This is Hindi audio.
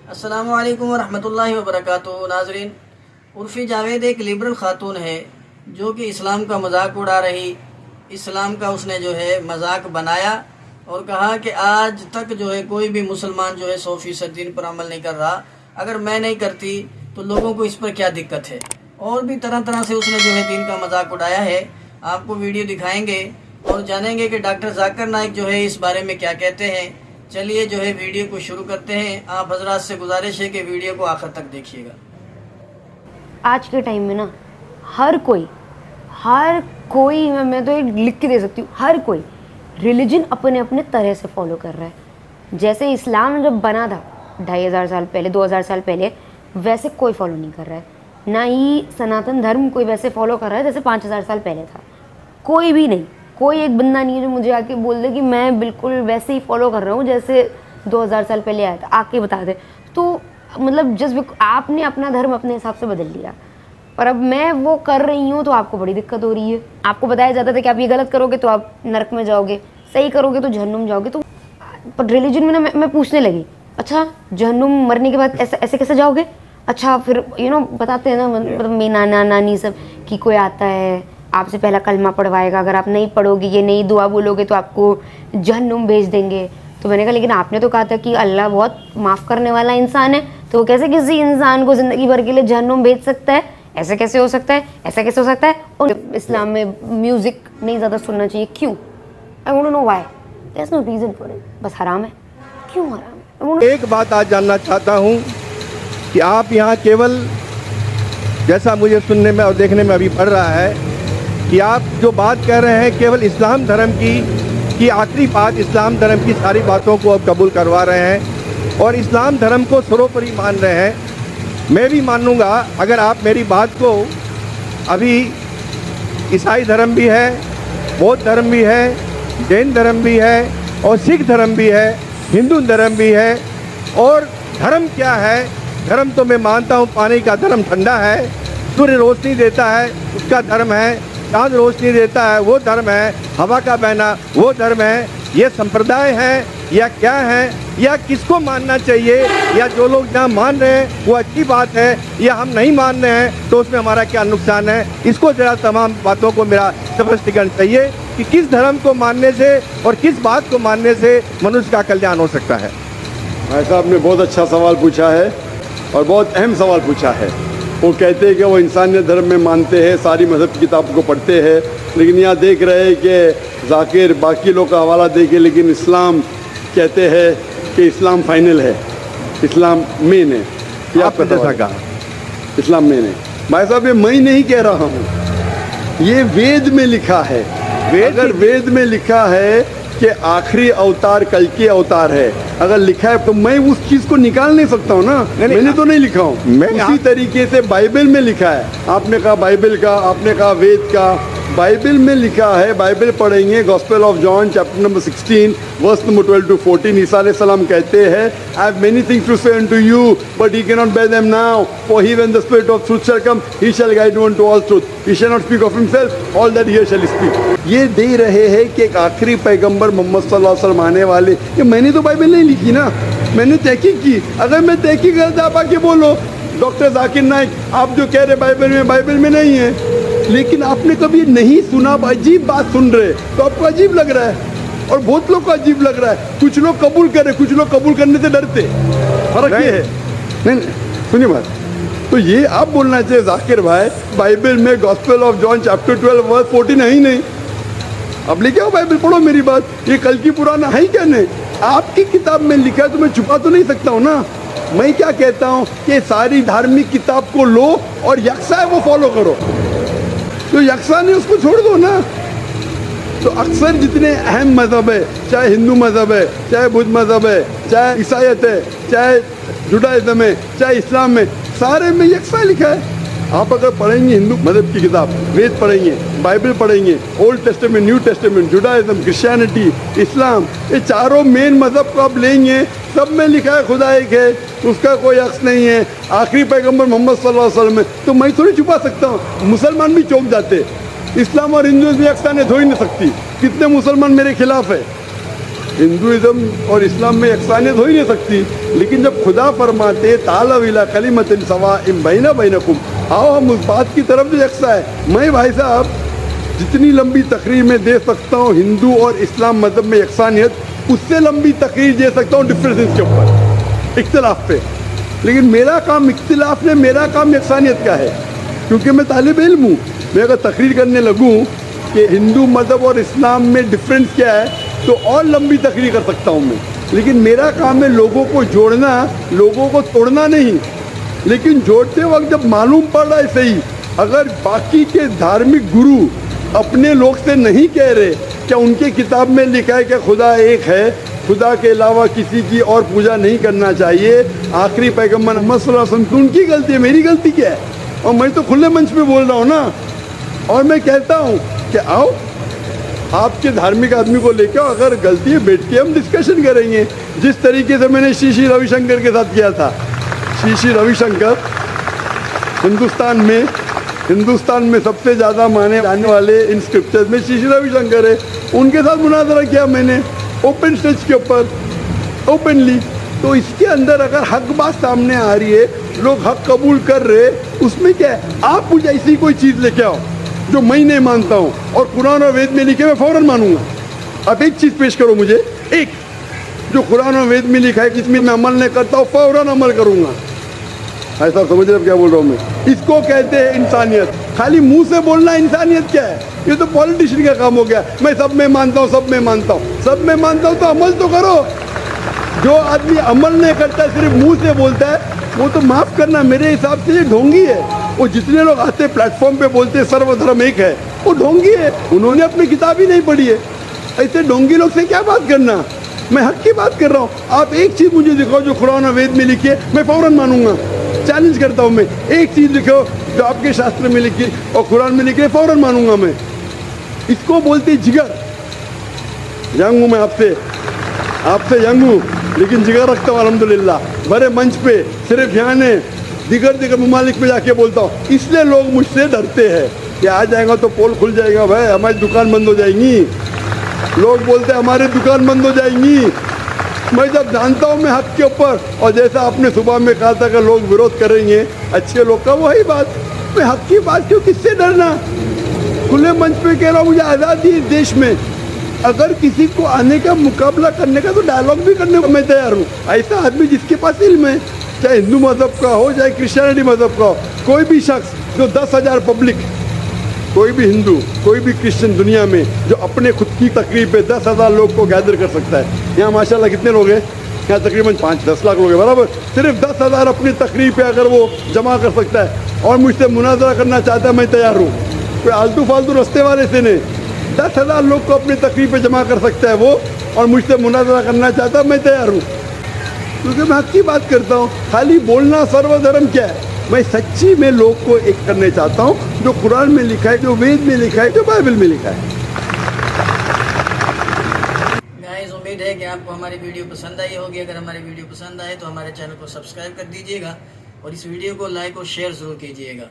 अस्सलामु अलैकुम वरहमतुल्लाहि वबरकातुहू। नाज़रीन, उर्फ़ी जावेद एक लिबरल ख़ातून है जो कि इस्लाम का मजाक उड़ा रही, इस्लाम का उसने जो है मजाक बनाया और कहा कि आज तक जो है कोई भी मुसलमान जो है 100% दीन पर अमल नहीं कर रहा। अगर मैं नहीं करती तो लोगों को इस पर क्या दिक्कत है। और भी तरह तरह से उसने जो है दीन का मजाक उड़ाया है। आपको वीडियो दिखाएंगे और जानेंगे कि डॉक्टर जाकिर नाइक जो है इस बारे में क्या कहते हैं। चलिए जो है वीडियो को शुरू करते हैं। आप हजरात से गुजारिश है कि वीडियो को आखिर तक देखिएगा। आज के टाइम में ना हर कोई मैं तो एक लिख के दे सकती हूँ, हर कोई रिलीजन अपने अपने तरह से फॉलो कर रहा है। जैसे इस्लाम जब बना था 2500 साल पहले, 2000 साल पहले, वैसे कोई फॉलो नहीं कर रहा है। ना ही सनातन धर्म कोई वैसे फॉलो कर रहा है जैसे 5000 साल पहले था। कोई भी नहीं, कोई एक बंदा नहीं है जो मुझे आके बोल दे कि मैं बिल्कुल वैसे ही फॉलो कर रहा हूँ जैसे 2000 साल पहले आया था, आके बता दे। तो मतलब जस्ट आपने अपना धर्म अपने हिसाब से बदल लिया, पर अब मैं वो कर रही हूँ तो आपको बड़ी दिक्कत हो रही है। आपको बताया जाता था कि आप ये गलत करोगे तो आप नरक में जाओगे, सही करोगे तो जहन्नुम जाओगे। तो पर रिलीजन में ना मैं पूछने लगी, अच्छा जहन्नुम मरने के बाद ऐसे कैसे जाओगे? अच्छा फिर बताते हैं ना, मतलब मेरी नाना नानी सब कि कोई आता है आपसे पहला कलमा पढ़वाएगा, अगर आप नहीं पढ़ोगे, ये नहीं दुआ बोलोगे तो आपको जहन्नुम भेज देंगे। तो मैंने कहा लेकिन आपने तो कहा था कि अल्लाह बहुत माफ़ करने वाला इंसान है, तो वो कैसे किसी इंसान को ज़िंदगी भर के लिए जहन्नुम भेज सकता है? ऐसे कैसे हो सकता है, ऐसा कैसे हो सकता है? और इस्लाम में म्यूज़िक नहीं ज़्यादा सुनना चाहिए, क्यों? I want to know why, there is no reason for it, बस हराम है। क्यों हराम है? एक बात आज जानना चाहता हूँ कि आप यहाँ केवल, जैसा मुझे सुनने में और देखने में अभी पड़ रहा है कि आप जो बात कह रहे हैं केवल इस्लाम धर्म की आखिरी बात, इस्लाम धर्म की सारी बातों को अब कबूल करवा रहे हैं और इस्लाम धर्म को सर्वोपरि मान रहे हैं। मैं भी मानूंगा अगर आप मेरी बात को, अभी ईसाई धर्म भी है, बौद्ध धर्म भी है, जैन धर्म भी है और सिख धर्म भी है, हिंदू धर्म भी है। और धर्म क्या है? धर्म तो मैं मानता हूँ पानी का धर्म ठंडा है, सूर्य रोशनी देता है उसका धर्म है, चाँद रोशनी देता है वो धर्म है, हवा का बहना वो धर्म है। ये संप्रदाय है या क्या है, या किसको मानना चाहिए, या जो लोग जहाँ मान रहे हैं वो अच्छी बात है, या हम नहीं मान रहे हैं तो उसमें हमारा क्या नुकसान है? इसको जरा तमाम बातों को मेरा स्पष्टीकरण चाहिए कि किस धर्म को मानने से और किस बात को मानने से मनुष्य का कल्याण हो सकता है। भाई साहब ने बहुत अच्छा सवाल पूछा है और बहुत अहम सवाल पूछा है। वो कहते हैं कि वो इंसानियत धर्म में मानते हैं, सारी मज़हब की किताबों को पढ़ते हैं, लेकिन यहाँ देख रहे हैं कि जाकिर बाकी लोग का हवाला दे के, लेकिन इस्लाम कहते हैं कि इस्लाम फाइनल है, इस्लाम मेन है। ये आपका जैसा कहा, इस्लाम मेन है। भाई साहब ये मैं नहीं कह रहा हूँ, ये वेद में लिखा है। अगर वेद में लिखा है कि आखिरी अवतार कल के अवतार है, अगर लिखा है तो मैं उस चीज़ को निकाल नहीं सकता हूँ ना। मैंने तो नहीं लिखा हूँ, मैं उसी तरीके से बाइबल में लिखा है। आपने कहा बाइबल का, आपने कहा वेद का, बाइबल में लिखा है। बाइबल पढ़ेंगे, gospel of John chapter number 16 verse number 12 to 14, Isa अलैहिस्सलाम कहते हैं, I have many things to say unto you but he cannot bear them now, for he when the spirit of truth shall come he shall guide you unto all truth, he shall not speak of himself, all that he shall speak। ये दे रहे हैं कि एक आखिरी पैगंबर मोहम्मद सल्लल्लाहु अलैहि वसल्लम आने वाले। ये मैंने तो बाइबल नहीं लिखी ना, मैंने तहकीक की। अगर मैं तहकीक करता, आप आके बोलो डॉक्टर जाकिर नाइक आप जो कह रहे बाइबल में नहीं है, लेकिन आपने कभी नहीं सुना, अजीब बात सुन रहे तो आपको अजीब लग रहा है और बहुत लोग को अजीब लग रहा है। कुछ लोग कबूल करे, कुछ लोग कबूल करने से डरते, फर्क ये है। नहीं सुनिए बात, तो ये आप बोलना चाहिए जाकिर भाई बाइबल में gospel of John chapter 12 verse 14 है ही नहीं। अब लेके आओ बाइबल, पढ़ो मेरी बात, ये कल की पुराना है ही क्या? नहीं, आपकी किताब में लिखा है तो मैं छुपा तो नहीं सकता हूँ ना। मैं क्या कहता हूँ कि सारी धार्मिक किताब को लो और यकसा है वो फॉलो करो, तो यकसा नहीं उसको छोड़ दो ना। तो अक्सर जितने अहम मज़हब है, चाहे हिंदू मज़हब है, चाहे बुद्ध मज़हब है, चाहे ईसाईयत है, चाहे जुडाइज़म है, चाहे इस्लाम है, सारे में यकसा लिखा है। आप अगर पढ़ेंगे हिंदू मज़हब की किताब, वेद पढ़ेंगे, बाइबल पढ़ेंगे, Old Testament, New Testament, Judaism, Christianity, Islam, ये चारों मेन मज़हब को आप लेंगे, सब में लिखा है खुदा एक है, उसका कोई अक्स नहीं है, आखिरी पैगंबर मोहम्मद सल्लल्लाहु अलैहि वसल्लम है। तो मैं थोड़ी छुपा सकता हूँ, मुसलमान भी चौंक जाते। इस्लाम और हिंदू भी अक्सा ने धो ही नहीं सकती, कितने मुसलमान मेरे खिलाफ है, हिंदुइज्म और इस्लाम में यकसानियत हो ही नहीं सकती। लेकिन जब खुदा फरमाते तालव इला कलिमतिन सवाइम बैना बैनकुम, आओ हम उस बात की तरफ जो यकसा है। मैं भाई साहब जितनी लंबी तकरीर में दे सकता हूँ हिंदू और इस्लाम मज़हब में यकसानियत, उससे लंबी तकरीर दे सकता हूँ डिफरेंसेस के ऊपर, इख्तिलाफ पे। लेकिन मेरा काम इख्तिलाफ ने, मेरा काम यकसानियत का है, क्योंकि मैं तालिब इल्म हूँ। मैं अगर तकरीर करने लगूँ कि हिंदू मज़हब और इस्लाम में डिफरेंस क्या है, तो और लंबी तकरीर कर सकता हूँ मैं। लेकिन मेरा काम है लोगों को जोड़ना, लोगों को तोड़ना नहीं। लेकिन जोड़ते वक्त जब मालूम पड़ रहा है सही, अगर बाकी के धार्मिक गुरु अपने लोग से नहीं कह रहे, क्या उनके किताब में लिखा है कि खुदा एक है, खुदा के अलावा किसी की और पूजा नहीं करना चाहिए, आखिरी पैगम्बर मोहम्मद सल्लल्लाहु अलैहि वसल्लम, तो उनकी गलती है, मेरी गलती क्या है? और मैं तो खुले मंच पे बोल रहा हूँ ना। और मैं कहता हूँ कि आओ आपके धार्मिक आदमी को लेकर, अगर गलती है बैठ के हम डिस्कशन करेंगे, जिस तरीके से मैंने श्री रविशंकर के साथ किया था। श्री रविशंकर हिंदुस्तान में सबसे ज़्यादा माने जाने वाले इन स्क्रिप्चर्स में श्री रविशंकर है। उनके साथ मुनाजरा किया मैंने ओपन स्टेज के ऊपर, ओपनली। तो इसके अंदर अगर हक बात सामने आ रही है, लोग हक कबूल कर रहे, उसमें क्या है? आप मुझे ऐसी कोई चीज़ लेके आओ जो मैं नहीं मानता हूँ और कुरान और वेद में लिखे मैं फ़ौरन मानूंगा। अब एक चीज़ पेश करो मुझे, एक जो कुरान और वेद में लिखा है कि इसमें मैं अमल नहीं करता हूँ, फ़ौरन अमल करूँगा। ऐसा समझ रहे क्या बोल रहा हूँ मैं? इसको कहते हैं इंसानियत। खाली मुंह से बोलना इंसानियत क्या है? ये तो पॉलिटिशियन का काम हो गया। मैं सब में मानता हूँ, सब में मानता हूँ, सब में मानता हूँ, तो अमल तो करो। जो आदमी अमल नहीं करता, सिर्फ मुंह से बोलता है, वो तो माफ़ करना, मेरे हिसाब से ये ढोंगी है। वो जितने लोग आते प्लेटफॉर्म पे बोलते सर्वधर्म एक है, वो ढोंगी है। उन्होंने अपनी किताब ही नहीं पढ़ी है। ऐसे ढोंगी लोग से क्या बात करना? मैं हक की बात कर रहा हूँ। आप एक चीज़ मुझे दिखाओ जो कुरान और वेद में लिखी है, मैं फ़ौरन मानूंगा। चैलेंज करता हूँ मैं, एक चीज़ लिखो जो आपके शास्त्र में लिखी और कुरान में लिखी है, फ़ौरन मानूंगा मैं। इसको बोलते जिगर। यंग हूँ मैं, आपसे यंग हूँ, लेकिन जिगर रखता हूँ अल्हम्दुलिल्लाह। बड़े मंच पे सिर्फ यहाँ ने दिगर ममालिक में जाके बोलता हूँ। इसलिए लोग मुझसे डरते हैं कि आ जाएगा तो पोल खुल जाएगा, भाई हमारी दुकान बंद हो जाएंगी। लोग बोलते हैं हमारी दुकान बंद हो जाएंगी। मैं जब जानता हूँ मैं हक के ऊपर, और जैसा आपने सुबह में कहा था कि लोग विरोध करेंगे अच्छे लोग का, वही बात। मैं हक की बात क्यों, किससे डरना? खुले मंच पे कह रहा हूँ, मुझे आज़ादी इस देश में। अगर किसी को आने का, मुकाबला करने का, तो डायलॉग भी करने को मैं तैयार हूँ। ऐसा आदमी जिसके पास इल्म है, चाहे हिंदू मज़हब का हो, चाहे क्रिश्चियनिटी मज़हब का हो, कोई भी शख्स जो 10,000 पब्लिक, कोई भी हिंदू, कोई भी क्रिश्चियन दुनिया में जो अपने खुद की तकरीब पे 10,000 लोग को गैदर कर सकता है। यहाँ माशाल्लाह कितने लोग हैं? यहाँ तकरीबन 5-10 लाख लोग हैं, बराबर। सिर्फ 10,000 अपनी तकरीब पे अगर वो जमा कर सकता है और मुझसे मुनाजरा करना चाहता है, मैं तैयार हूँ। कोई आलतू फालतू रस्ते वाले से नहीं, 10,000 लोग को अपनी तकरीब पे जमा कर सकता है वो, और मुझसे मुनाजरा करना चाहता है, मैं तैयार हूँ। क्योंकि मैं हक की बात करता हूँ। खाली बोलना सर्वधर्म क्या है? मैं सच्ची में लोग को एक करने चाहता हूँ, जो कुरान में लिखा है, जो वेद में लिखा है, जो बाइबल में लिखा है। गाइस, उम्मीद है कि आपको हमारी वीडियो पसंद आई होगी। अगर हमारी वीडियो पसंद आए तो हमारे चैनल को सब्सक्राइब कर दीजिएगा और इस वीडियो को लाइक और शेयर ज़रूर कीजिएगा।